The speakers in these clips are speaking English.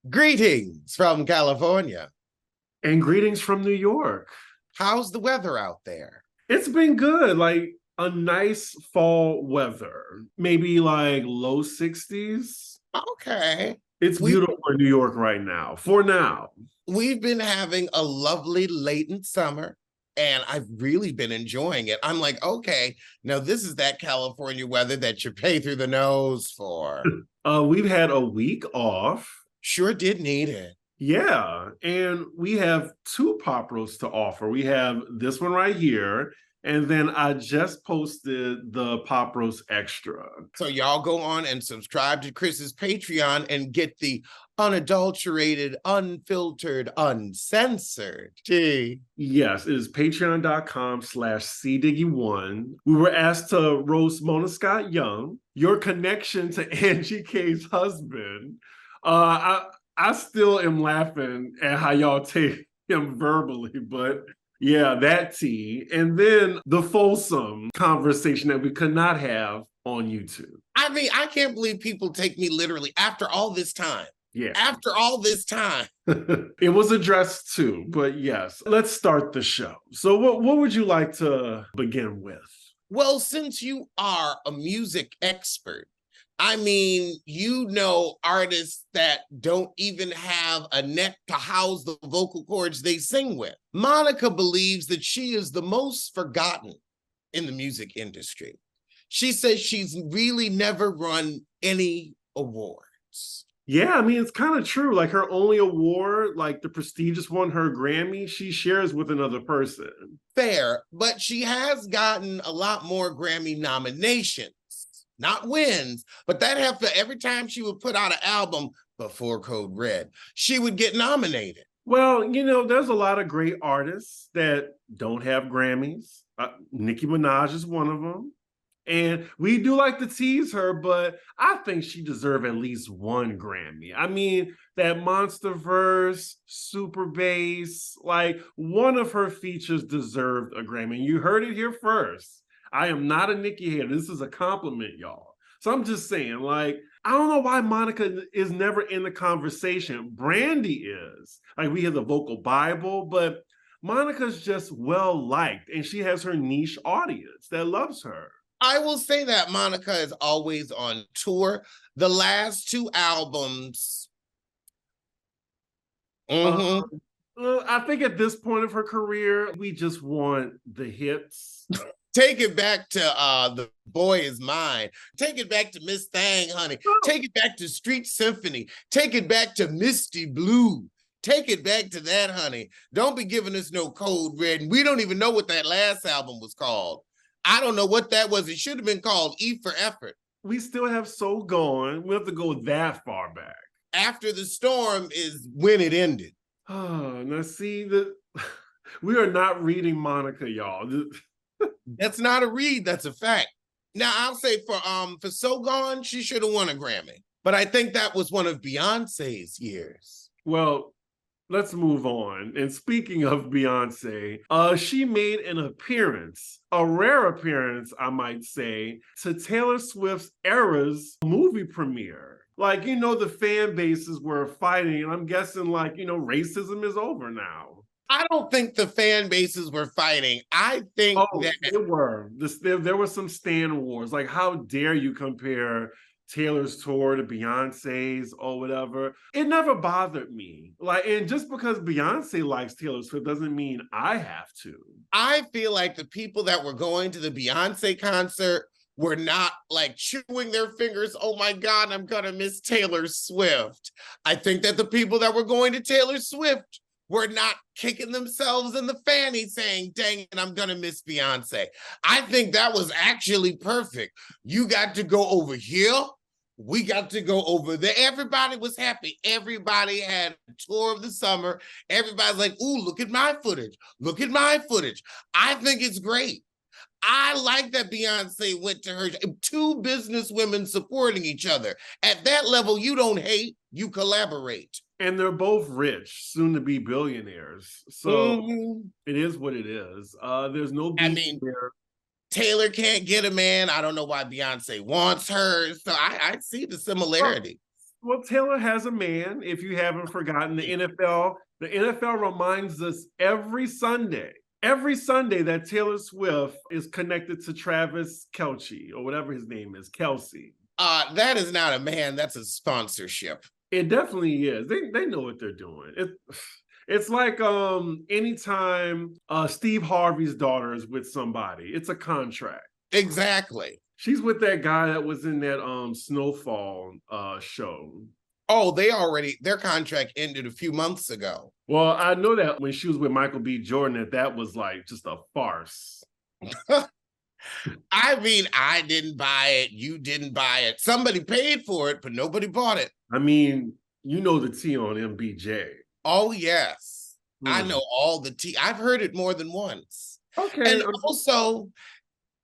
Greetings from California. And greetings from New York. How's the weather out there? It's been good, like a nice fall weather, maybe like low 60s. Okay. It's We beautiful in New York right now, for now. we've been having a lovely latent summer and I've really been enjoying it. I'm like, okay, now this is that California weather that you pay through the nose for. We've had a week off. Sure did need it. Yeah, and we have two pop roasts to offer. We have this one right here, and then I just posted the pop roast extra. So y'all go on and subscribe to Chris's Patreon and get the unadulterated, unfiltered, uncensored tea. Yes, it is patreon.com/cdiggy1. We were asked to roast Mona Scott Young, your connection to Angie K's husband. I still am laughing at how y'all take him verbally, but yeah, that tea. And then the Folsom conversation that we could not have on YouTube. I mean, I can't believe people take me literally after all this time. Yeah. After all this time. It was addressed too, but yes, let's start the show. So what would you like to begin with? Well, since you are a music expert, I mean, you know artists that don't even have a neck to house the vocal cords they sing with. Monica believes that she is the most forgotten in the music industry. She says she's really never run any awards. Yeah, I mean, it's kind of true. Like her only award, like the prestigious one, her Grammy, she shares with another person. Fair, but she has gotten a lot more Grammy nominations. Not wins, but that happened every time she would put out an album before Code Red, she would get nominated. Well, you know, there's a lot of great artists that don't have Grammys. Nicki Minaj is one of them. And we do like to tease her, but I think she deserves at least one Grammy. I mean, that Monster Verse, Super Bass, like one of her features deserved a Grammy. And you heard it here first. I am not a Nicki hater. This is a compliment, y'all. So I'm just saying, like, I don't know why Monica is never in the conversation. Brandy is. Like, we have the vocal Bible, but Monica's just well-liked, and she has her niche audience that loves her. I will say that Monica is always on tour. The last two albums. I think at this point of her career, we just want the hits. Take it back to The Boy Is Mine. Take it back to Miss Thang, honey. Take it back to Street Symphony. Take it back to Misty Blue. Take it back to that, honey. Don't be giving us no Code Red. And we don't even know what that last album was called. I don't know what that was. It should have been called E for Effort. We still have So Gone. We have to go that far back. After the Storm is when it ended. Oh, now see, we are not reading Monica, y'all. That's not a read, that's a fact. Now I'll say for So Gone, she should have won a Grammy. But I think that was one of Beyonce's years. Well, let's move on. And speaking of Beyonce, she made an appearance, a rare appearance, I might say, to Taylor Swift's Eras movie premiere. Like, you know, the fan bases were fighting, and I'm guessing, like, you know, racism is over now. I don't think the fan bases were fighting. I think that they were. There were some stan wars. Like, how dare you compare Taylor's tour to Beyonce's or whatever? It never bothered me. Like, and just because Beyonce likes Taylor Swift doesn't mean I have to. I feel like the people that were going to the Beyonce concert were not like chewing their fingers. Oh my God, I'm gonna miss Taylor Swift. I think that the people that were going to Taylor Swift were not kicking themselves in the fanny saying, dang it, I'm gonna miss Beyonce. I think that was actually perfect. You got to go over here. We got to go over there. Everybody was happy. Everybody had a tour of the summer. Everybody's like, ooh, look at my footage. Look at my footage. I think it's great. I like that Beyonce went to her, two business women supporting each other. At that level, you don't hate, you collaborate. And they're both rich, soon to be billionaires. So it is what it is. There's no beef there. Taylor can't get a man. I don't know why Beyonce wants her. So I see the similarity. Well, Taylor has a man. If you haven't forgotten, the NFL reminds us every Sunday that Taylor Swift is connected to Travis Kelce or whatever his name is, Kelsey. That is not a man. That's a sponsorship. It definitely is. They know what they're doing. It's like anytime Steve Harvey's daughter is with somebody, it's a contract. Exactly. She's with that guy that was in that Snowfall show. Oh, their contract ended a few months ago. Well, I know that when she was with Michael B. Jordan, that was like just a farce. I mean, I didn't buy it. You didn't buy it. Somebody paid for it, but nobody bought it. I mean, you know the tea on MBJ. Oh, yes. I know all the tea. I've heard it more than once. Okay. And also,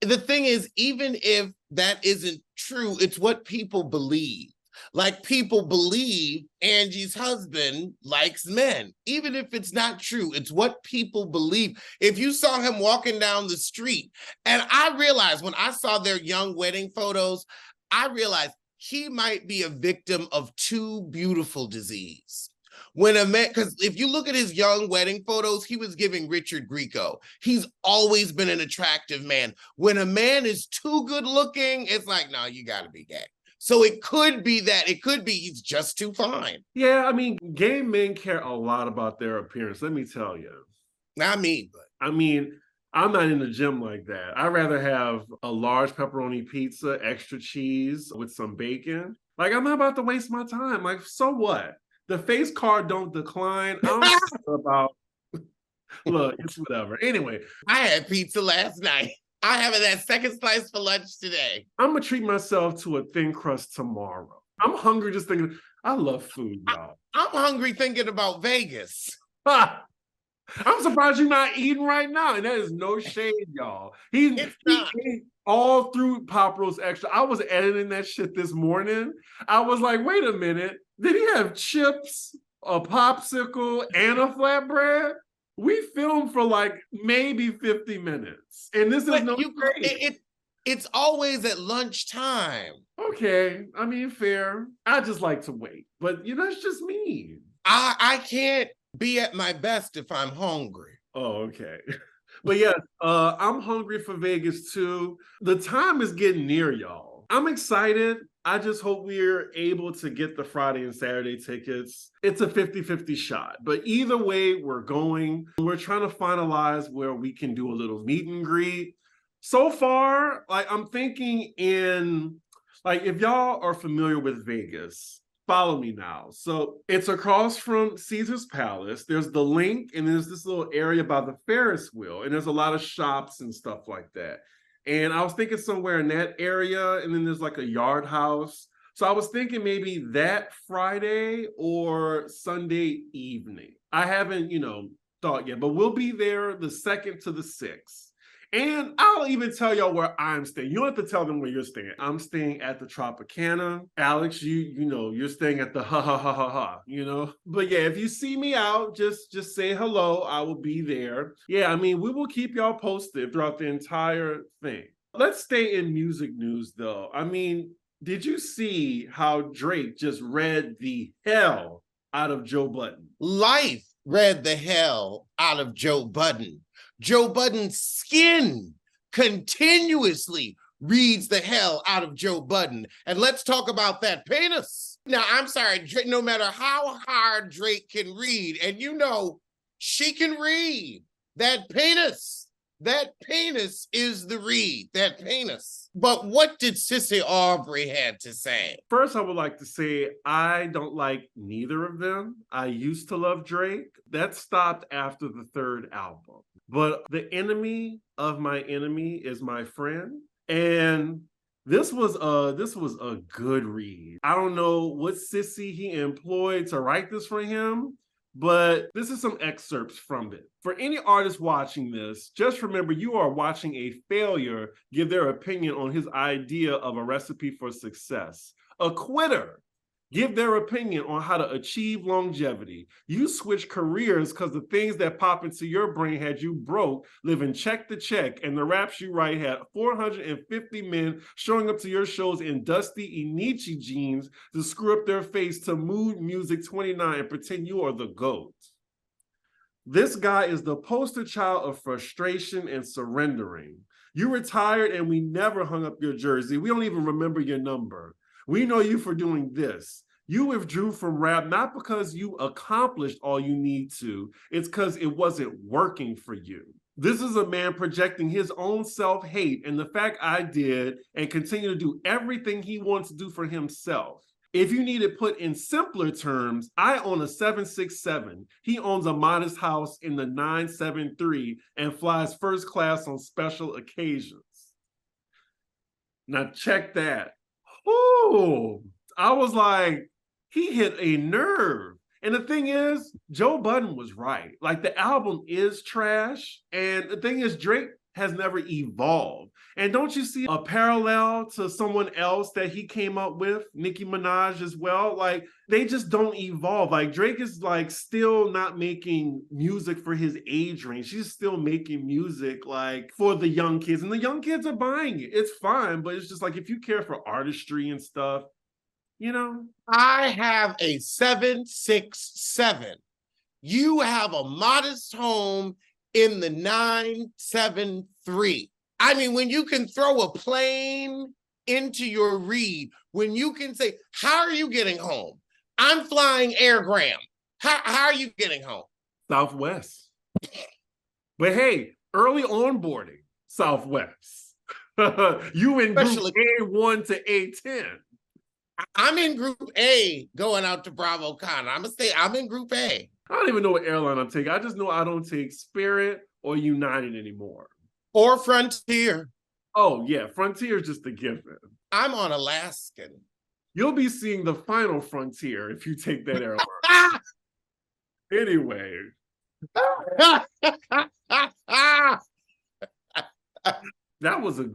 the thing is, even if that isn't true, it's what people believe. Like, people believe Angie's husband likes men. Even if it's not true, it's what people believe. If you saw him walking down the street, and I realized when I saw their young wedding photos, I realized he might be a victim of too beautiful disease. When a man, because if you look at his young wedding photos, he was giving Richard Grieco. He's always been an attractive man. When a man is too good looking, it's like, no, you got to be gay. So it could be that. It could be he's just too fine. Yeah, I mean, gay men care a lot about their appearance. Let me tell you. I mean, I'm not in the gym like that. I'd rather have a large pepperoni pizza, extra cheese with some bacon. Like, I'm not about to waste my time. Like, so what? The face card don't decline. I don't care about. Look, it's whatever. Anyway, I had pizza last night. I having that second slice for lunch today. I'm gonna treat myself to a thin crust tomorrow. I'm hungry just thinking. I love food, y'all. I'm hungry thinking about Vegas. I'm surprised you're not eating right now, and that is no shade, y'all. He ate all through Pop Roast Extra. I was editing that shit this morning. I was like, wait a minute. Did he have chips, a popsicle, and a flatbread? We filmed for like maybe 50 minutes. And this is no shade. It's always at lunchtime. Okay. I mean, fair. I just like to wait. But, that's just me. I can't be at my best if I'm hungry. Oh, okay. But yeah, I'm hungry for Vegas too. The time is getting near, y'all. I'm excited. I just hope we're able to get the Friday and Saturday tickets. It's a 50-50 shot. But either way, we're going. We're trying to finalize where we can do a little meet and greet. So far, I'm thinking if y'all are familiar with Vegas, follow me now. So it's across from Caesar's Palace. There's the Link, and there's this little area by the Ferris wheel, and there's a lot of shops and stuff like that. And I was thinking somewhere in that area, and then there's like a yard house. So I was thinking maybe that Friday or Sunday evening. I haven't, thought yet, but we'll be there the 2nd to the 6th. And I'll even tell y'all where I'm staying. You don't have to tell them where you're staying. I'm staying at the Tropicana. Alex, you're staying at the ha. But yeah, if you see me out, just say hello. I will be there. Yeah, we will keep y'all posted throughout the entire thing. Let's stay in music news though. Did you see how Drake just read the hell out of Joe Budden? Life read the hell out of Joe Budden. Joe Budden's skin continuously reads the hell out of Joe Budden. And let's talk about that penis. Now, I'm sorry, no matter how hard Drake can read, and she can read, that penis is the read, that penis. But what did Sissy Aubrey had to say? First, I would like to say I don't like neither of them. I used to love Drake. That stopped after the 3rd album. But the enemy of my enemy is my friend. And this was a good read. I don't know what sissy he employed to write this for him, but this is some excerpts from it. For any artist watching this, just remember you are watching a failure give their opinion on his idea of a recipe for success. A quitter give their opinion on how to achieve longevity. You switch careers because the things that pop into your brain had you broke, living check to check, and the raps you write had 450 men showing up to your shows in dusty Inichi jeans to screw up their face to Mood Music 29 and pretend you are the GOAT. This guy is the poster child of frustration and surrendering. You retired and we never hung up your jersey. We don't even remember your number. We know you for doing this. You withdrew from rap not because you accomplished all you need to. It's because it wasn't working for you. This is a man projecting his own self-hate and the fact I did and continue to do everything he wants to do for himself. If you need it put in simpler terms, I own a 767. He owns a modest house in the 973 and flies first class on special occasions. Now check that. Oh, I was like, he hit a nerve. And the thing is, Joe Budden was right. Like, the album is trash. And the thing is, Drake has never evolved. And don't you see a parallel to someone else that he came up with, Nicki Minaj as well? Like, they just don't evolve. Like, Drake is like still not making music for his age range. She's still making music like for the young kids, and the young kids are buying it. It's fine, but it's just like, if you care for artistry and stuff, you know. I have a 767. You have a modest home in the 973. I mean, when you can throw a plane into your read, when you can say, how are you getting home? I'm flying Air Graham. How are you getting home? Southwest. But hey, early onboarding, Southwest. You in group A1 to A10. I'm in group A going out to Bravo Con. I'm going to say I'm in group A. I don't even know what airline I'm taking. I just know I don't take Spirit or United anymore. Or Frontier. Oh, yeah. Frontier is just a given. I'm on Alaskan. You'll be seeing the final Frontier if you take that airline. Anyway. That was a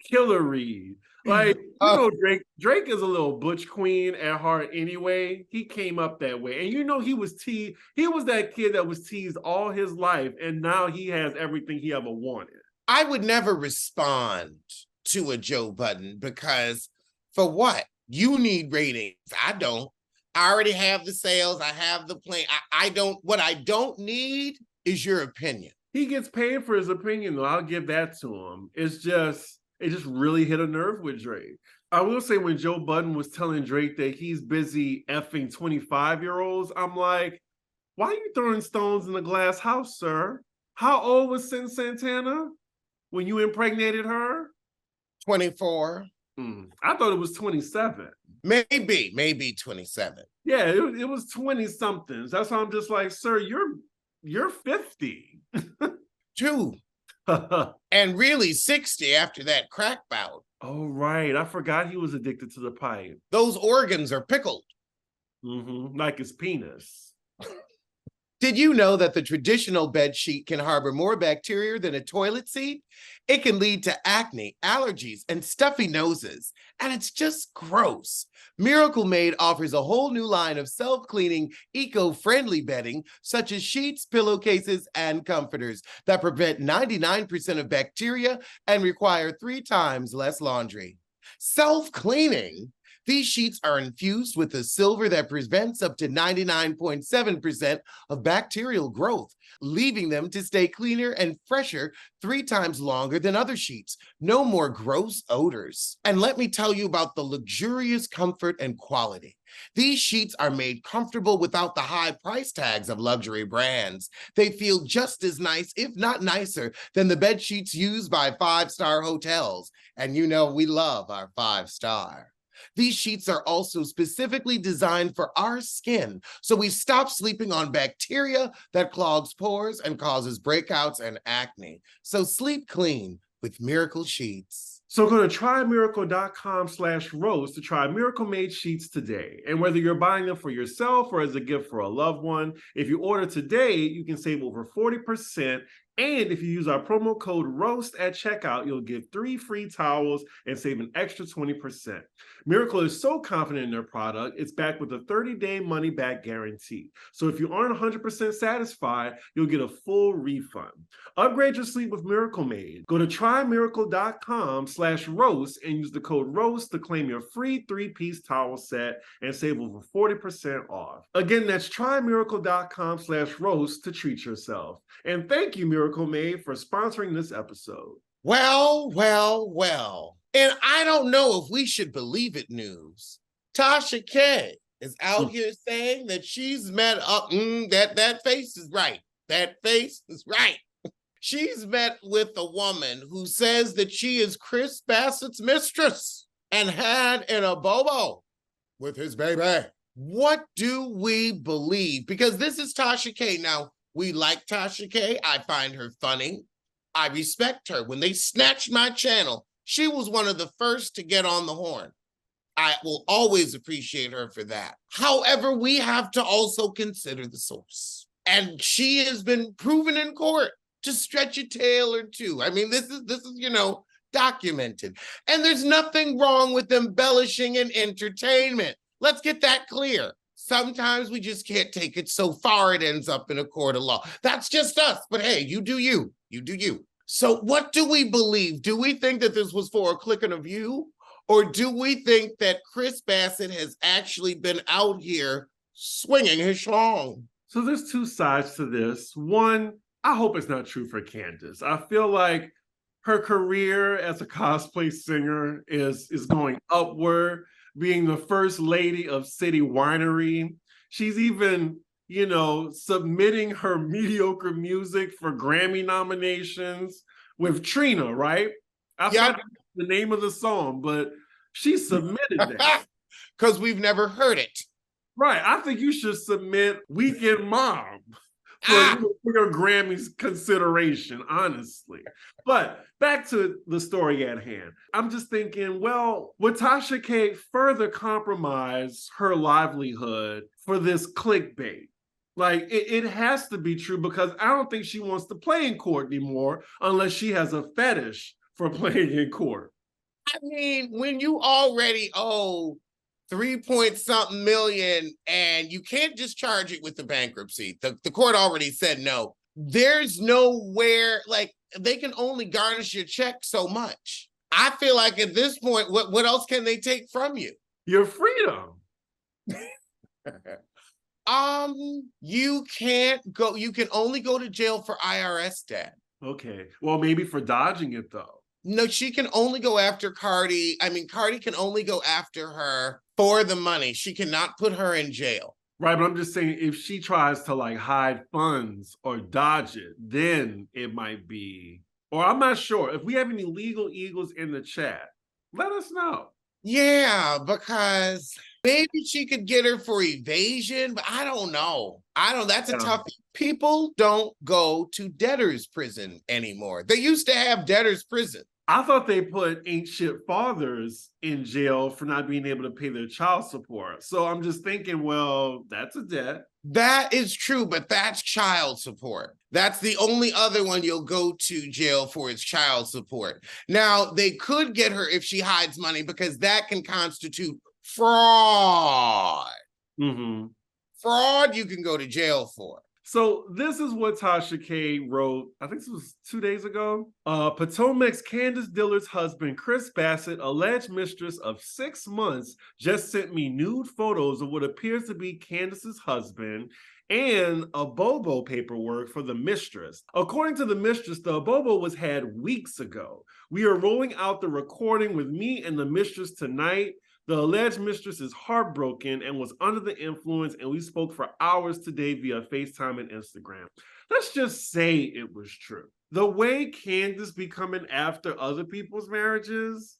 killer read. Like, you know, Drake is a little butch queen at heart anyway. He came up that way. And you know, he was that kid that was teased all his life, and now he has everything he ever wanted. I would never respond to a Joe Budden because for what? You need ratings. I don't. I already have the sales. I have the plane. What I don't need is your opinion. He gets paid for his opinion, though. I'll give that to him. It just really hit a nerve with Drake. I will say, when Joe Budden was telling Drake that he's busy effing 25-year-olds, I'm like, why are you throwing stones in a glass house, sir? How old was Sin Santana when you impregnated her? 24. I thought it was 27. Maybe 27. Yeah, it was 20-somethings. That's why I'm just like, sir, you're 50. Two. And really 60 after that crack bout. Oh, right. I forgot he was addicted to the pipe. Those organs are pickled. Like his penis. Did you know that the traditional bed sheet can harbor more bacteria than a toilet seat? It can lead to acne, allergies, and stuffy noses. And it's just gross. Miracle Made offers a whole new line of self-cleaning, eco-friendly bedding, such as sheets, pillowcases, and comforters that prevent 99% of bacteria and require 3 times less laundry. Self-cleaning? These sheets are infused with a silver that prevents up to 99.7% of bacterial growth, leaving them to stay cleaner and fresher 3 times longer than other sheets. No more gross odors. And let me tell you about the luxurious comfort and quality. These sheets are made comfortable without the high price tags of luxury brands. They feel just as nice, if not nicer, than the bed sheets used by 5-star hotels. And you know we love our 5-star. These sheets are also specifically designed for our skin, so we stop sleeping on bacteria that clogs pores and causes breakouts and acne. So sleep clean with Miracle Sheets. So go to trymiracle.com/roast to try Miracle Made sheets today. And whether you're buying them for yourself or as a gift for a loved one, if you order today, you can save over 40% And if you use our promo code ROAST at checkout, you'll get 3 free towels and save an extra 20%. Miracle is so confident in their product, it's backed with a 30-day money-back guarantee. So if you aren't 100% satisfied, you'll get a full refund. Upgrade your sleep with Miracle Made. Go to trymiracle.com/roast and use the code ROAST to claim your free 3-piece towel set and save over 40% off. Again, that's trymiracle.com/roast to treat yourself. And thank you, Miracle Made, for sponsoring this episode. Well, well, well. And I don't know if we should believe it news. Tasha K is out here saying that she's met up. That face is right. That face is right. She's met with a woman who says that she is Chris Bassett's mistress and had an abobo with his baby. What do we believe? Because this is Tasha K. Now, we like Tasha K. I find her funny. I respect her. When they snatched my channel, she was one of the first to get on the horn. I will always appreciate her for that. However, we have to also consider the source. And she has been proven in court to stretch a tale or two. I mean, this is documented. And there's nothing wrong with embellishing in entertainment. Let's get that clear. Sometimes we just can't take it so far it ends up in a court of law. That's just us. But hey, you do you. You do you. So what do we believe? Do we think that this was for a click and a view? Or do we think that Chris Bassett has actually been out here swinging his schlong? So there's 2 sides to this. One, I hope it's not true for Candiace. I feel like her career as a cosplay singer is going upward, being the first lady of City Winery. She's even, submitting her mediocre music for Grammy nominations with Trina, right? I forgot the name of the song, but she submitted that. Because we've never heard it. Right. I think you should submit Weekend Mom for your Grammys consideration, honestly. But back to the story at hand. I'm just thinking, well, would Tasha K further compromise her livelihood for this clickbait? Like, it has to be true, because I don't think she wants to play in court anymore unless she has a fetish for playing in court. I mean, when you already owe 3-point-something million and you can't discharge it with the bankruptcy, the court already said no. There's nowhere, like, they can only garnish your check so much. I feel like at this point, what else can they take from you? Your freedom. You can only go to jail for IRS debt. Okay. Well, maybe for dodging it, though. No, she can only go after Cardi. I mean, Cardi can only go after her for the money. She cannot put her in jail. Right, but I'm just saying, if she tries to hide funds or dodge it, then it might be, or I'm not sure. If we have any legal eagles in the chat, let us know. Yeah, because maybe she could get her for evasion, but I don't know. That's a tough. People don't go to debtor's prison anymore. They used to have debtor's prison. I thought they put ain't shit fathers in jail for not being able to pay their child support. So I'm just thinking, well, that's a debt. That is true, but that's child support. That's the only other one you'll go to jail for is child support. Now, they could get her if she hides money, because that can constitute fraud. Mm-hmm. Fraud you can go to jail for. So this is what Tasha K wrote, I think this was 2 days ago. Potomac's Candiace Dillard's husband, Chris Bassett, alleged mistress of 6 months, just sent me nude photos of what appears to be Candiace's husband and a Bobo paperwork for the mistress. According to the mistress, the Bobo was had weeks ago. We are rolling out the recording with me and the mistress tonight. The alleged mistress is heartbroken and was under the influence, and we spoke for hours today via FaceTime and Instagram. Let's just say it was true. The way Candiace be coming after other people's marriages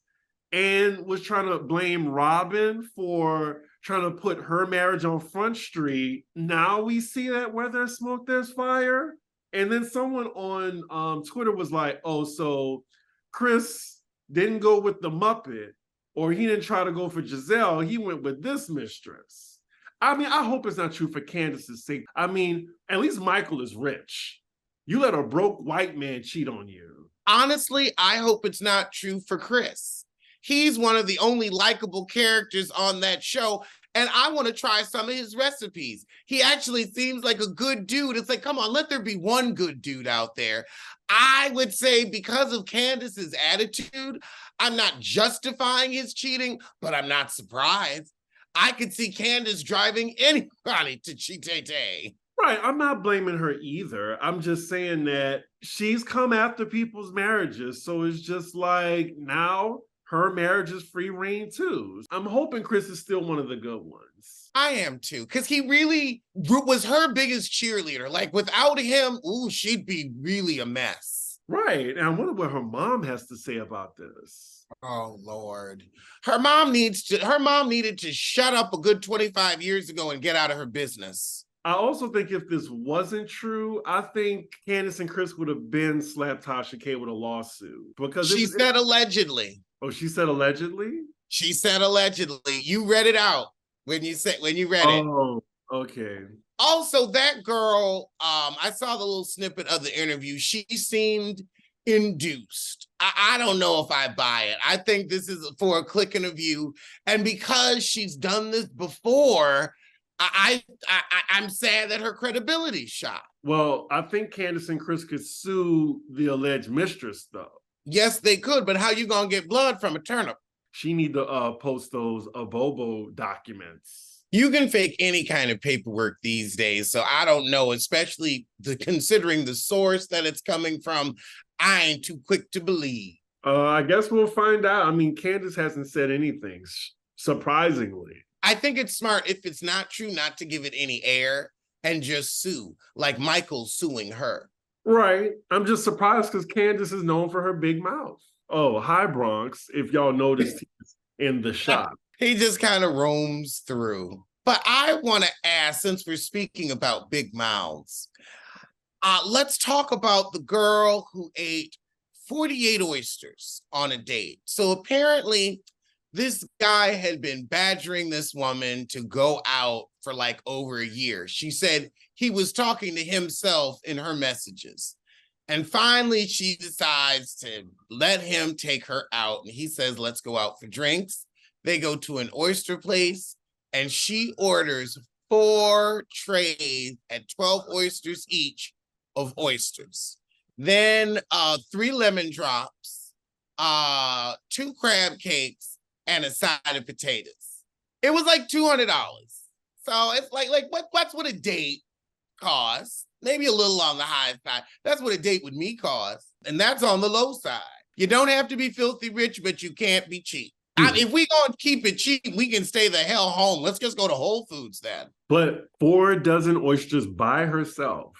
and was trying to blame Robin for trying to put her marriage on Front Street, now we see that where there's smoke, there's fire. And then someone on Twitter was like, oh, so Chris didn't go with the Muppet, or he didn't try to go for Giselle, he went with this mistress. I mean, I hope it's not true for Candiace's sake. I mean, at least Michael is rich. You let a broke white man cheat on you. Honestly, I hope it's not true for Chris. He's one of the only likable characters on that show, and I want to try some of his recipes. He actually seems like a good dude. It's like, come on, let there be one good dude out there. I would say because of Candiace's attitude, I'm not justifying his cheating, but I'm not surprised. I could see Candiace driving anybody to cheat. Right, I'm not blaming her either. I'm just saying that she's come after people's marriages, so it's just like now her marriage is free reign too. I'm hoping Chris is still one of the good ones. I am too, because he really was her biggest cheerleader. Like without him, ooh, she'd be really a mess. Right, and I wonder what her mom has to say about this. Oh Lord. Her mom needed to shut up a good 25 years ago and get out of her business. I also think if this wasn't true, I think Candiace and Chris would have been slapped Tasha K with a lawsuit. Because she said allegedly. Oh, she said allegedly? She said allegedly. You read it out when you read it. Oh, okay. Also, that girl, I saw the little snippet of the interview. She seemed induced. I don't know if I buy it. I think this is for a click and a view. And because she's done this before, I'm sad that her credibility's shot. Well, I think Candiace and Chris could sue the alleged mistress, though. Yes, they could, but how you gonna get blood from a turnip? She need to post those Abobo documents. You can fake any kind of paperwork these days, so I don't know, especially considering the source that it's coming from. I ain't too quick to believe. I guess we'll find out. I mean, Candiace hasn't said anything, surprisingly. I think it's smart, if it's not true, not to give it any air and just sue, like Michael's suing her. Right. I'm just surprised because Candiace is known for her big mouth. Oh, hi, Bronx, if y'all noticed in the shop. He just kind of roams through. But I want to ask, since we're speaking about big mouths, let's talk about the girl who ate 48 oysters on a date. So apparently, this guy had been badgering this woman to go out for like over a year. She said he was talking to himself in her messages. And finally, she decides to let him take her out. And he says, let's go out for drinks. They go to an oyster place and she orders 4 trays at 12 oysters each of oysters. Then 3 lemon drops, 2 crab cakes, and a side of potatoes. It was like $200. So it's like what's what a date costs? Maybe a little on the high side. That's what a date with me costs. And that's on the low side. You don't have to be filthy rich, but you can't be cheap. If we gonna keep it cheap, we can stay the hell home. Let's just go to Whole Foods then. But 4 dozen oysters by herself.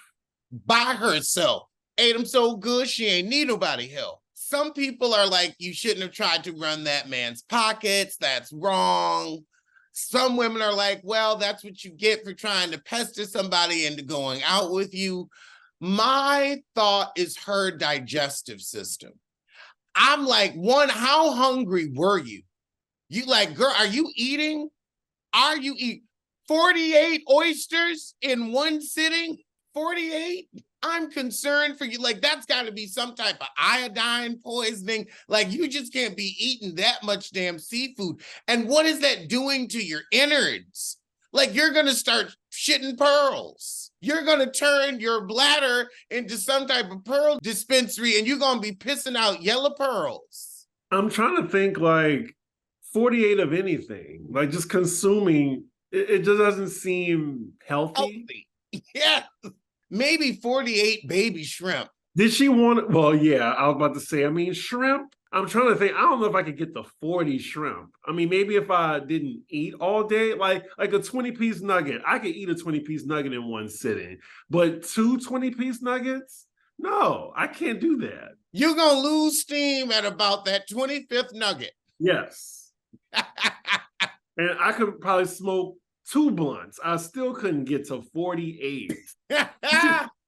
By herself. Ate them so good, she ain't need nobody help. Some people are like, you shouldn't have tried to run that man's pockets. That's wrong. Some women are like, well, that's what you get for trying to pester somebody into going out with you. My thought is her digestive system. I'm like, one, how hungry were you? You like, girl, are you eating? Are you eating 48 oysters in one sitting? 48? I'm concerned for you. Like, that's got to be some type of iodine poisoning. Like, you just can't be eating that much damn seafood. And what is that doing to your innards? Like, you're going to start shitting pearls. You're going to turn your bladder into some type of pearl dispensary and you're going to be pissing out yellow pearls. I'm trying to think like 48 of anything, like just consuming. It just doesn't seem healthy. Yeah. Maybe 48 baby shrimp. Did she want, well, yeah, I was about to say, I mean, shrimp. I'm trying to think, I don't know if I could get the 40 shrimp. I mean, maybe if I didn't eat all day, like a 20-piece nugget, I could eat a 20-piece nugget in one sitting. But 2 20-piece nuggets? No, I can't do that. You're going to lose steam at about that 25th nugget. Yes. And I could probably smoke 2 blunts. I still couldn't get to 48.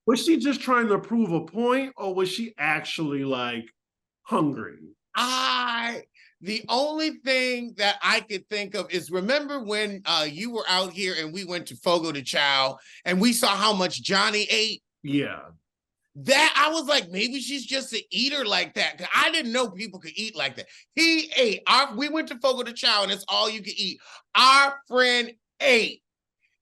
Was she just trying to prove a point, or was she actually like hungry? The only thing that I could think of is, remember when you were out here and we went to Fogo de Chao and we saw how much Johnny ate? Yeah. That I was like, maybe she's just an eater like that. Cause I didn't know people could eat like that. He ate. We went to Fogo de Chao and it's all you could eat. Our friend ate.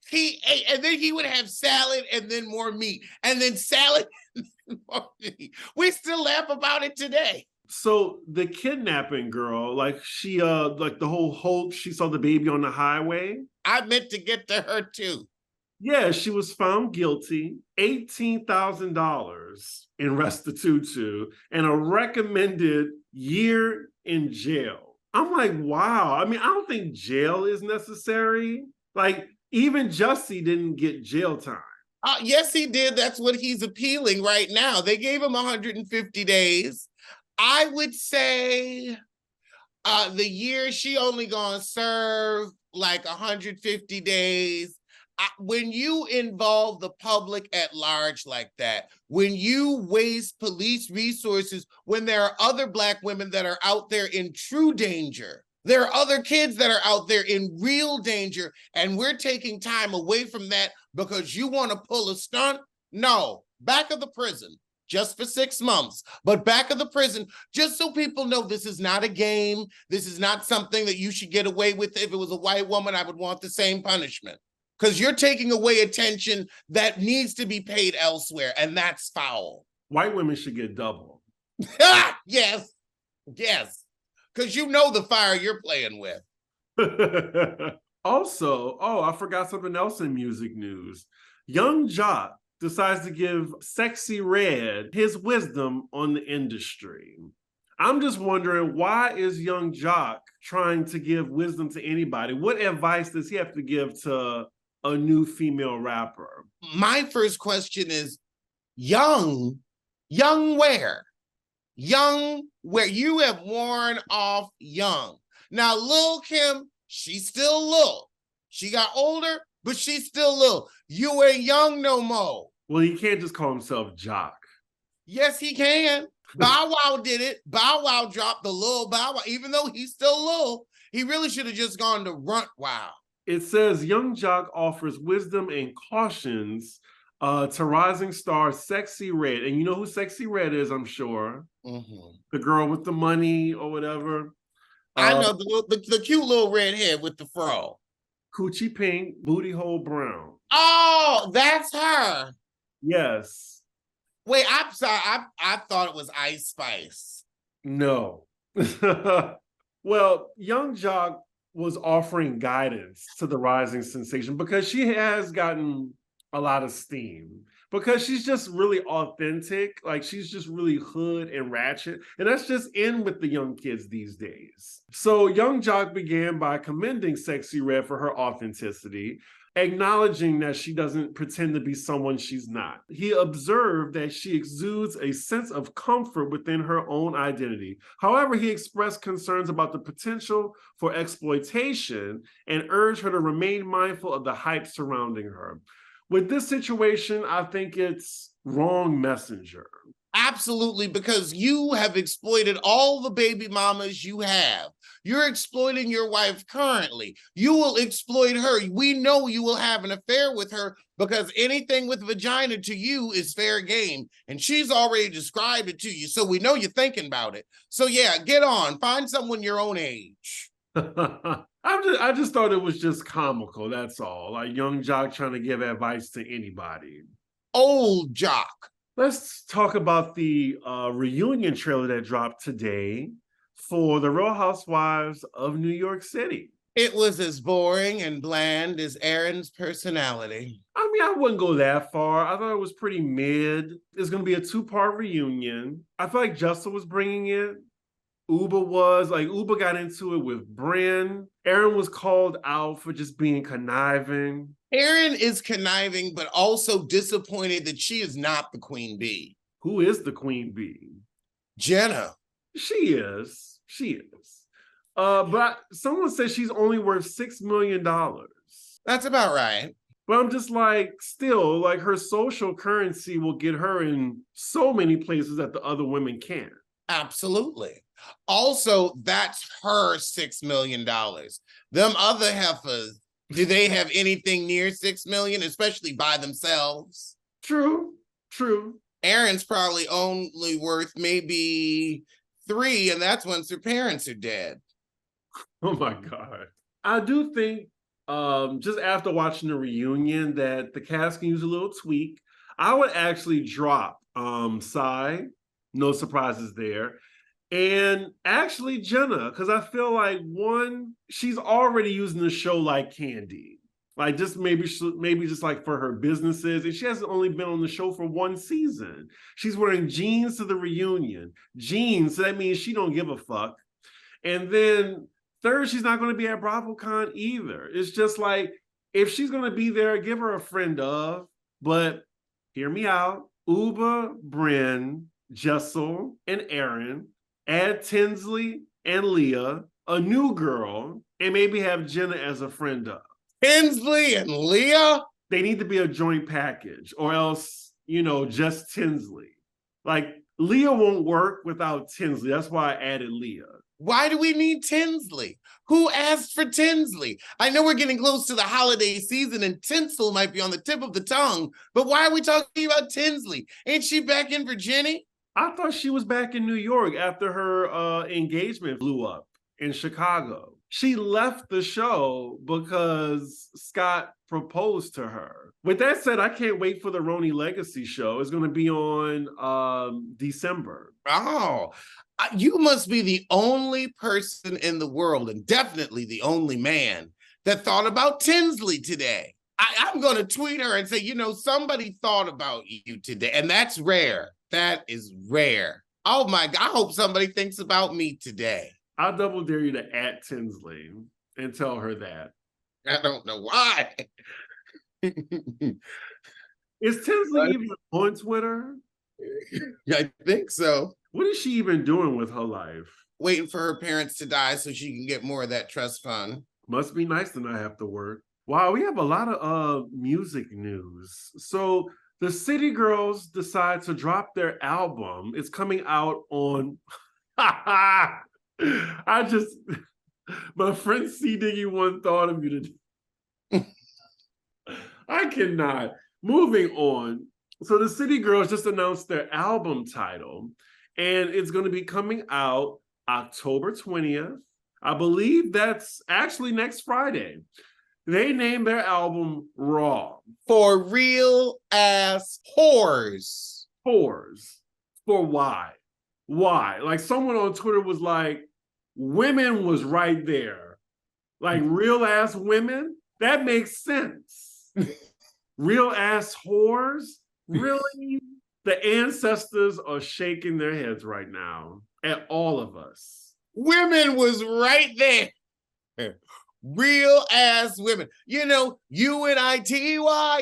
He ate, and then he would have salad and then more meat, and then salad. And more meat. We still laugh about it today. So the kidnapping girl, like she like the whole hope she saw the baby on the highway. I meant to get to her too. Yeah, she was found guilty, $18,000 in restitution, and a recommended year in jail. I'm like, wow. I mean, I don't think jail is necessary. Like, even Jussie didn't get jail time. Yes, he did. That's what he's appealing right now. They gave him 150 days. I would say the year she only gonna serve like 150 days. When you involve the public at large like that, when you waste police resources, when there are other Black women that are out there in true danger, there are other kids that are out there in real danger, and we're taking time away from that because you want to pull a stunt? No, back of the prison. Just for 6 months, but back of the prison, just so people know this is not a game. This is not something that you should get away with. If it was a white woman, I would want the same punishment. Because you're taking away attention that needs to be paid elsewhere, and that's foul. White women should get double. Yes, yes. Because you know the fire you're playing with. Also, I forgot something else in music news. Young Jock decides to give Sexyy Red his wisdom on the industry. I'm just wondering, why is Young Jock trying to give wisdom to anybody? What advice does he have to give to a new female rapper? My first question is, young where? Young where? You have worn off young. Now, Lil' Kim, she's still Lil. She got older, but she's still Lil. You ain't young no more. Well, he can't just call himself Jock. Yes, he can. Bow Wow did it. Bow Wow dropped the Lil Bow Wow. Even though he's still Lil, he really should have just gone to Runt Wow. It says Young Jock offers wisdom and cautions to rising star Sexyy Red. And you know who Sexyy Red is, I'm sure. Mm-hmm. The girl with the money or whatever. I know, the cute little redhead with the fro. Coochie pink, booty hole brown. Oh, that's her. Yes. Wait, I'm sorry. I thought it was Ice Spice. No. Well, Young Jock was offering guidance to the rising sensation because she has gotten a lot of steam, because she's just really authentic. Like, she's just really hood and ratchet, and that's just in with the young kids these days. So Young Jock began by commending Sexyy Red for her authenticity, acknowledging that she doesn't pretend to be someone she's not. He observed that she exudes a sense of comfort within her own identity. However, he expressed concerns about the potential for exploitation and urged her to remain mindful of the hype surrounding her. With this situation, I think it's wrong messenger. Absolutely, because you have exploited all the baby mamas you have. You're exploiting your wife currently. You will exploit her. We know you will have an affair with her because anything with vagina to you is fair game. And she's already described it to you. So we know you're thinking about it. So yeah, get on. Find someone your own age. I just thought it was just comical. That's all. Like Young Jock trying to give advice to anybody. Old Jock. Let's talk about the reunion trailer that dropped today for the Real Housewives of New York City. It was as boring and bland as Erin's personality. I mean, I wouldn't go that far. I thought it was pretty mid. It's going to be a 2-part reunion. I feel like Justin was bringing it. Uba got into it with Brynn. Erin was called out for just being conniving. Erin is conniving, but also disappointed that she is not the queen bee. Who is the queen bee? Jenna. She is. But someone says she's only worth $6 million. That's about right. But I'm just like, still, like, her social currency will get her in so many places that the other women can't. Absolutely. Also, that's her $6 million. Them other heifers, do they have anything near $6 million, especially by themselves? True. Aaron's probably only worth maybe 3, and that's once her parents are dead. Oh my God. I do think just after watching the reunion that the cast can use a little tweak. I would actually drop Psy, no surprises there. And actually Jenna, because I feel like one, she's already using the show like candy. Like just maybe just like for her businesses. And she hasn't only been on the show for 1 season. She's wearing jeans to the reunion. Jeans, so that means she don't give a fuck. And then third, she's not going to be at BravoCon either. It's just like, if she's going to be there, give her a friend of. But hear me out. Uba, Brynn, Jessel, and Aaron. Add Tinsley and Leah, a new girl, and maybe have Jenna as a friend of. Tinsley and Leah? They need to be a joint package, or else, just Tinsley. Like, Leah won't work without Tinsley. That's why I added Leah. Why do we need Tinsley? Who asked for Tinsley? I know we're getting close to the holiday season and tinsel might be on the tip of the tongue, but why are we talking about Tinsley? Ain't she back in Virginia? I thought she was back in New York after her engagement blew up in Chicago. She left the show because Scott proposed to her. With that said, I can't wait for the RHONY Legacy show. It's going to be on December. Oh, you must be the only person in the world, and definitely the only man, that thought about Tinsley today. I'm going to tweet her and say, somebody thought about you today. And that's rare. That is rare. Oh my God, I hope somebody thinks about me today. I'll double dare you to @ Tinsley and tell her that. I don't know why. Is Tinsley even on Twitter? I think so. What is she even doing with her life? Waiting for her parents to die so she can get more of that trust fund. Must be nice to not have to work. Wow, we have a lot of music news. So the City Girls decide to drop their album. It's coming out on... my friend C. Diggy one thought of you today. I cannot. Moving on. So the City Girls just announced their album title, and it's going to be coming out October 20th. I believe that's actually next Friday. They named their album Raw. For real ass whores. Whores. For why? Why? Like someone on Twitter was like, women was right there. Like real ass women? That makes sense. Real ass whores? Really? The ancestors are shaking their heads right now at all of us. Women was right there. Real ass women. UNITY,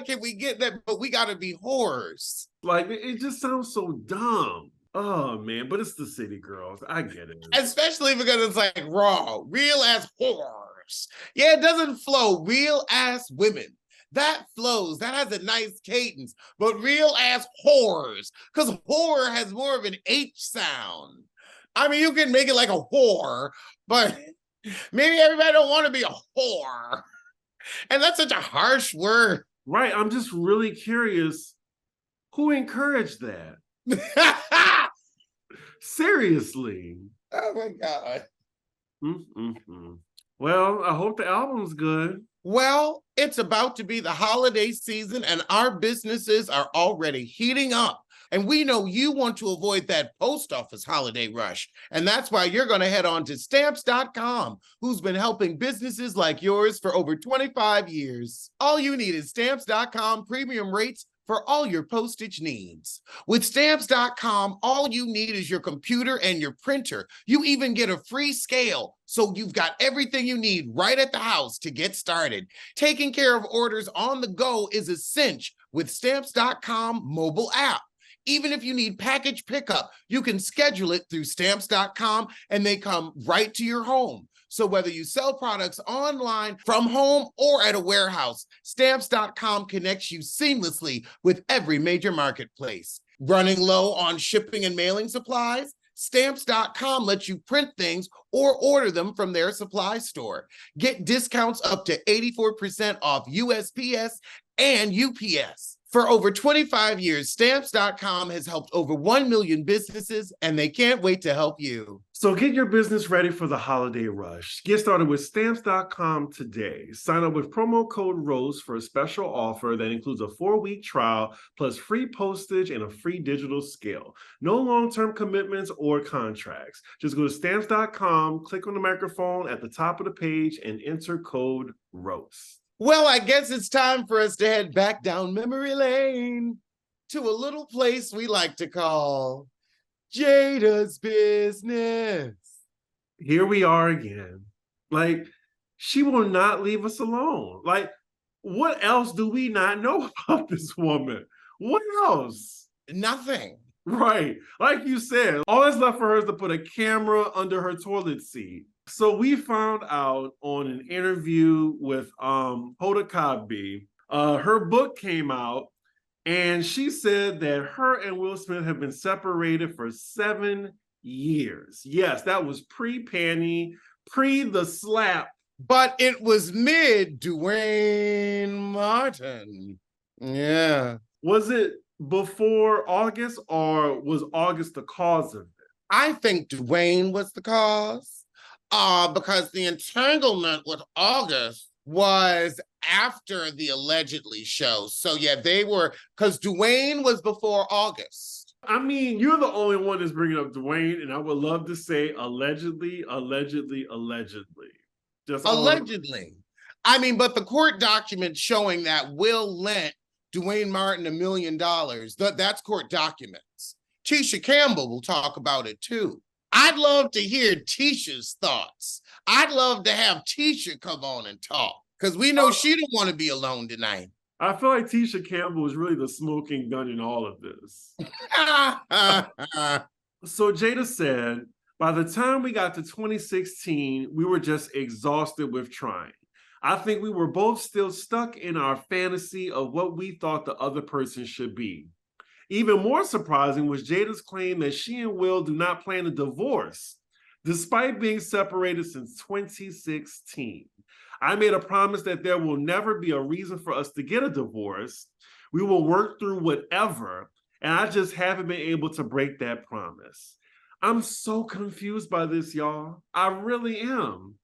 can we get that? But we gotta be whores. Like, it just sounds so dumb. Oh man, but it's the City Girls. I get it. Especially because it's like raw, real ass whores. Yeah, it doesn't flow. Real ass women. That flows. That has a nice cadence. But real ass whores, because whore has more of an H sound. I mean, you can make it like a whore, but maybe everybody don't want to be a whore. And that's such a harsh word. Right. I'm just really curious. Who encouraged that? Seriously. Oh my God. Well, I hope the album's good. Well, it's about to be the holiday season and our businesses are already heating up. And we know you want to avoid that post office holiday rush. And that's why you're going to head on to Stamps.com, who's been helping businesses like yours for over 25 years. All you need is Stamps.com premium rates for all your postage needs. With Stamps.com, all you need is your computer and your printer. You even get a free scale, so you've got everything you need right at the house to get started. Taking care of orders on the go is a cinch with Stamps.com mobile app. Even if you need package pickup, you can schedule it through Stamps.com and they come right to your home. So whether you sell products online, from home, or at a warehouse, Stamps.com connects you seamlessly with every major marketplace. Running low on shipping and mailing supplies? Stamps.com lets you print things or order them from their supply store. Get discounts up to 84% off USPS and UPS. For over 25 years, Stamps.com has helped over 1 million businesses, and they can't wait to help you. So get your business ready for the holiday rush. Get started with Stamps.com today. Sign up with promo code ROSE for a special offer that includes a 4-week trial, plus free postage and a free digital scale. No long-term commitments or contracts. Just go to Stamps.com, click on the microphone at the top of the page, and enter code ROSE. Well, I guess it's time for us to head back down memory lane to a little place we like to call Jada's Business. Here we are again. Like, she will not leave us alone. Like, what else do we not know about this woman? What else? Nothing. Right. Like you said, all that's left for her is to put a camera under her toilet seat. So we found out on an interview with Hoda Kotb, her book came out, and she said that her and Will Smith have been separated for 7 years. Yes, that was pre-panty, pre the slap. But it was mid Dwayne Martin. Yeah. Was it before August, or was August the cause of it? I think Dwayne was the cause. Because the entanglement with August was after the allegedly show. So yeah, they were, because Dwayne was before August. I mean, you're the only one that's bringing up Dwayne, and I would love to say allegedly. Just allegedly. I mean, but the court document showing that Will lent Dwayne Martin $1 million, that's court documents. Tisha Campbell will talk about it too. I'd love to hear Tisha's thoughts. I'd love to have Tisha come on and talk, because we know she didn't want to be alone tonight. I feel like Tisha Campbell is really the smoking gun in all of this. So Jada said, by the time we got to 2016, we were just exhausted with trying. I think we were both still stuck in our fantasy of what we thought the other person should be. Even more surprising was Jada's claim that she and Will do not plan a divorce, despite being separated since 2016. I made a promise that there will never be a reason for us to get a divorce. We will work through whatever, and I just haven't been able to break that promise. I'm so confused by this, y'all. I really am.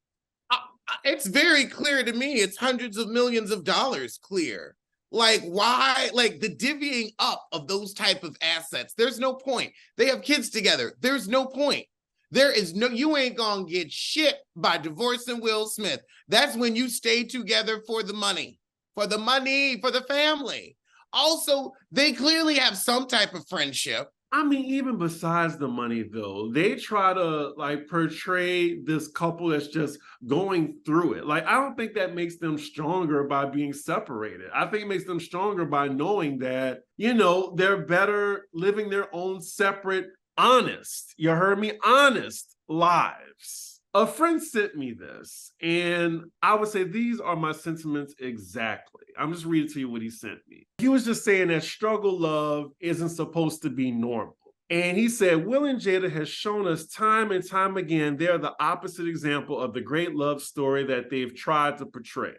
It's very clear to me. It's hundreds of millions of dollars clear. Like, why? Like, the divvying up of those type of assets, there's no point. They have kids together. There's no point. There is no, you ain't gonna get shit by divorcing Will Smith. That's when you stay together for the money, for the family. Also, they clearly have some type of friendship. I mean, even besides the money, though, they try to like portray this couple that's just going through it. Like, I don't think that makes them stronger by being separated. I think it makes them stronger by knowing that, you know, they're better living their own separate, honest, you heard me, honest lives. A friend sent me this, and I would say these are my sentiments exactly. I'm just reading to you what he sent me. He was just saying that struggle love isn't supposed to be normal. And he said, Will and Jada has shown us time and time again they're the opposite example of the great love story that they've tried to portray.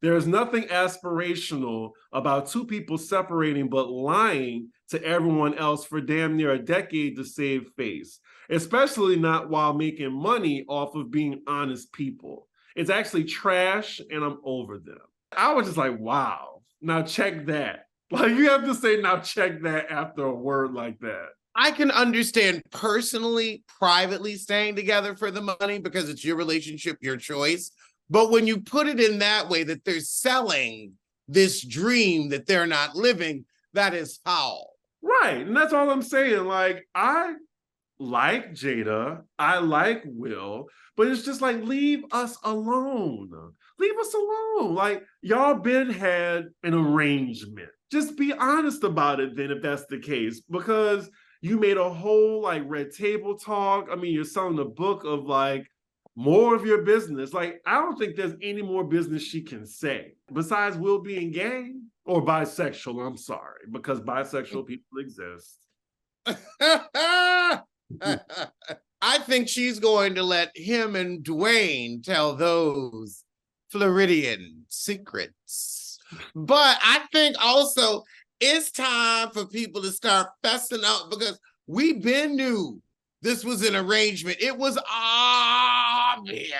There is nothing aspirational about two people separating but lying to everyone else for damn near a decade to save face, especially not while making money off of being honest people. It's actually trash, and I'm over them. I was just like, wow, now check that. Like, you have to say, now check that after a word like that. I can understand personally, privately staying together for the money because it's your relationship, your choice. But when you put it in that way, that they're selling this dream that they're not living, that is foul. Right. And that's all I'm saying. Like, I like Jada, I like Will, but it's just like, leave us alone. Leave us alone. Like, y'all been had an arrangement. Just be honest about it then, if that's the case, because you made a whole like red table talk. I mean, you're selling a book of like more of your business. Like, I don't think there's any more business she can say besides Will being gay or bisexual. I'm sorry, because bisexual people exist. I think she's going to let him and Dwayne tell those Floridian secrets. But I think also it's time for people to start fessing up because we been knew this was an arrangement. It was obvious.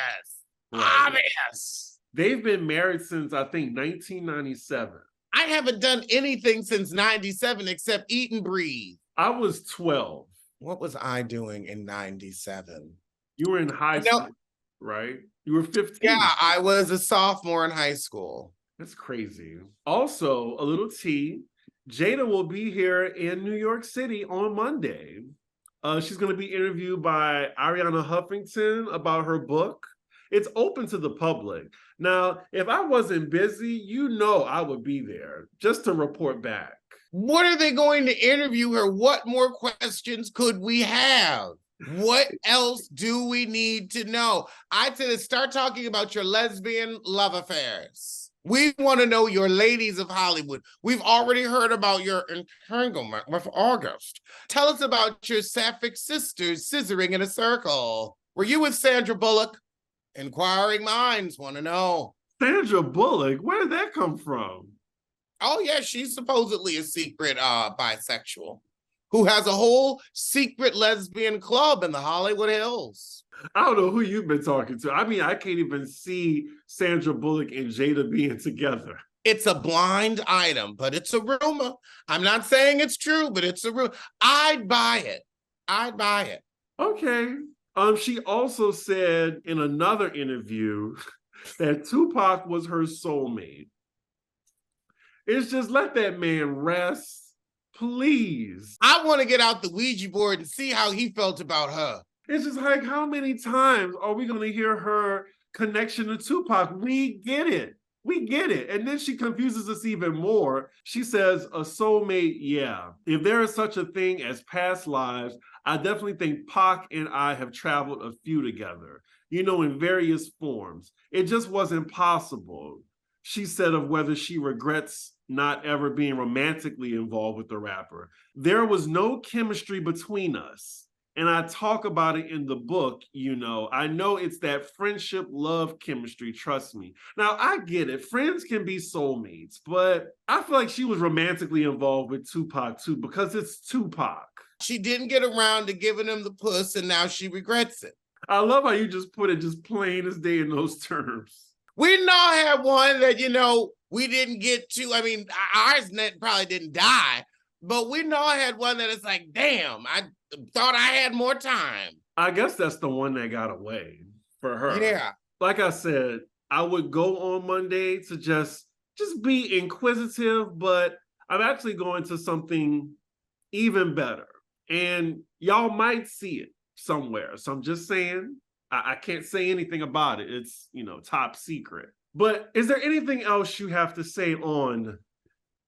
Right. Obvious. They've been married since, I think, 1997. I haven't done anything since 97 except eat and breathe. I was 12. What was I doing in 97? You were in high school, right? You were 15. Yeah, I was a sophomore in high school. That's crazy. Also, a little tea. Jada will be here in New York City on Monday. She's going to be interviewed by Ariana Huffington about her book. It's open to the public. Now, if I wasn't busy, you know I would be there just to report back. What are they going to interview her? What more questions could we have? What else do we need to know? I'd say start talking about your lesbian love affairs. We want to know your ladies of Hollywood. We've already heard about your entanglement with August. Tell us about your sapphic sisters scissoring in a circle. Were you with Sandra Bullock? Inquiring minds want to know. Sandra Bullock? Where did that come from? Oh, yeah, she's supposedly a secret bisexual who has a whole secret lesbian club in the Hollywood Hills. I don't know who you've been talking to. I mean, I can't even see Sandra Bullock and Jada being together. It's a blind item, but it's a rumor. I'm not saying it's true, but it's a rumor. I'd buy it. I'd buy it. Okay. She also said in another interview that Tupac was her soulmate. It's just let that man rest, please. I want to get out the Ouija board and see how he felt about her. It's just like, how many times are we going to hear her connection to Tupac? We get it. We get it. And then she confuses us even more. She says, a soulmate, yeah. If there is such a thing as past lives, I definitely think Pac and I have traveled a few together, you know, in various forms. It just wasn't possible. She said of whether she regrets not ever being romantically involved with the rapper. There was no chemistry between us. And I talk about it in the book, you know. I know it's that friendship, love, chemistry, trust me. Now, I get it. Friends can be soulmates, but I feel like she was romantically involved with Tupac too because it's Tupac. She didn't get around to giving him the puss and now she regrets it. I love how you just put it just plain as day in those terms. We all had one that, you know, we didn't get to. I mean, ours probably didn't die, but we all had one that it's like, damn, I thought I had more time. I guess that's the one that got away for her. Yeah. Like I said, I would go on Monday to just be inquisitive, but I'm actually going to something even better. And y'all might see it somewhere. So I'm just saying, I can't say anything about it. It's, you know, top secret. But is there anything else you have to say on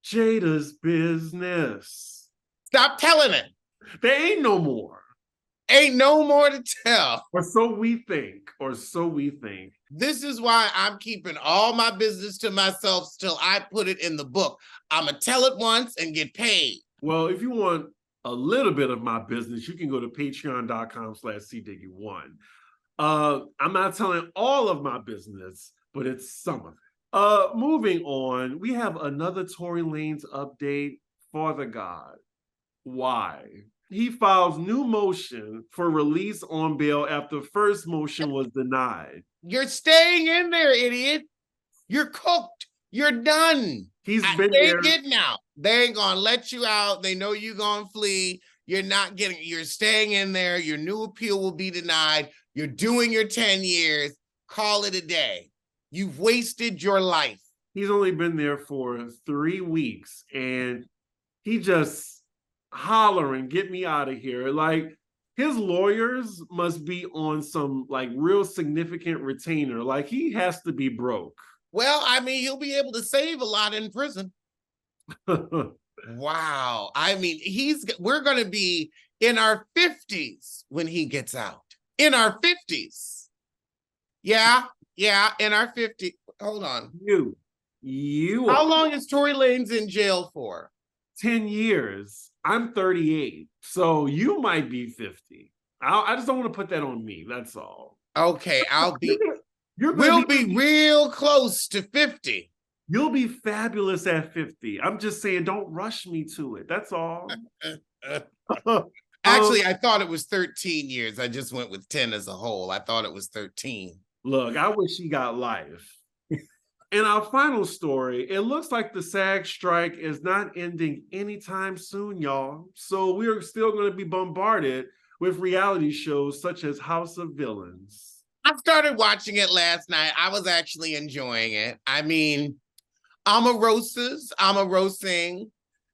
Jada's business? Stop telling it. There ain't no more. Ain't no more to tell. Or so we think. Or so we think. This is why I'm keeping all my business to myself till I put it in the book. I'm going to tell it once and get paid. Well, if you want a little bit of my business, you can go to patreon.com/cdiggy1. I'm not telling all of my business, but it's some of it. Moving on, we have another Tory Lanez update. Father God, why? He files new motion for release on bail after first motion was denied. You're staying in there, idiot. You're cooked. You're done. He's been there. Getting out. They ain't gonna let you out. They know you're gonna flee. You're staying in there. Your new appeal will be denied. You're doing your 10 years. Call it a day. You've wasted your life. He's only been there for 3 weeks and he just hollering, get me out of here. Like, his lawyers must be on some like real significant retainer. Like, he has to be broke. Well, I mean, he'll be able to save a lot in prison. Wow. I mean, we're going to be in our 50s when he gets out. In our 50s. Yeah, in our 50s. Hold on. You. How long is Tory Lanez in jail for? 10 years. I'm 38. So you might be 50. I just don't want to put that on me. That's all. Okay, we'll be real close to 50. You'll be fabulous at 50. I'm just saying, don't rush me to it. That's all. Actually, I thought it was 13 years. I just went with 10 as a whole. I thought it was 13. Look, I wish she got life. In our final story, it looks like the SAG strike is not ending anytime soon, y'all. So we are still going to be bombarded with reality shows such as House of Villains. I started watching it last night. I was actually enjoying it. I mean, Omarosas, Omarosing,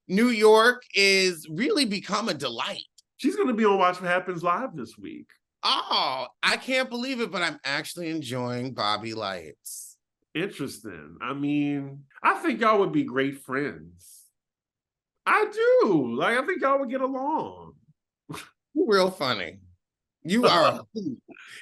New York is really become a delight. She's going to be on Watch What Happens Live this week. Oh, I can't believe it, but I'm actually enjoying Bobby Lights. Interesting. I mean, I think y'all would be great friends. I do. Like, I think y'all would get along. You're real funny. You are.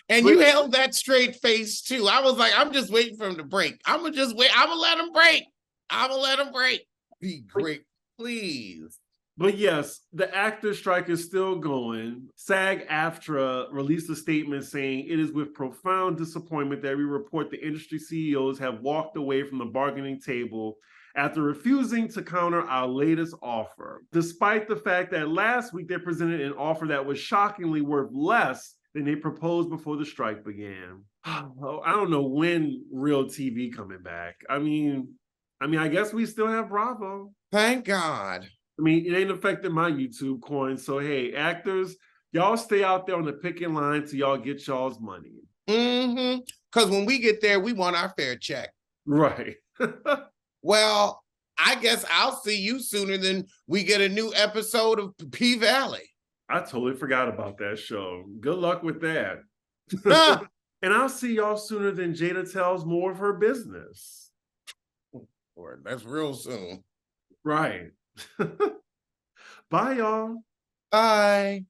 And you held that straight face too. I was like, I'm just waiting for him to break. I'm going to just wait. I'm going to let him break. I'm going to let him break. Be great, please. But yes, the actor strike is still going. SAG-AFTRA released a statement saying it is with profound disappointment that we report the industry CEOs have walked away from the bargaining table after refusing to counter our latest offer, despite the fact that last week they presented an offer that was shockingly worth less than they proposed before the strike began. I don't know when real TV coming back. I mean, I guess we still have Bravo. Thank God. I mean, it ain't affecting my YouTube coin. So, hey, actors, y'all stay out there on the picking line till y'all get y'all's money. Mm-hmm. Because when we get there, we want our fair check. Right. Well, I guess I'll see you sooner than we get a new episode of P-Valley. I totally forgot about that show. Good luck with that. And I'll see y'all sooner than Jada tells more of her business. Lord, that's real soon. Right. Bye, y'all. Bye.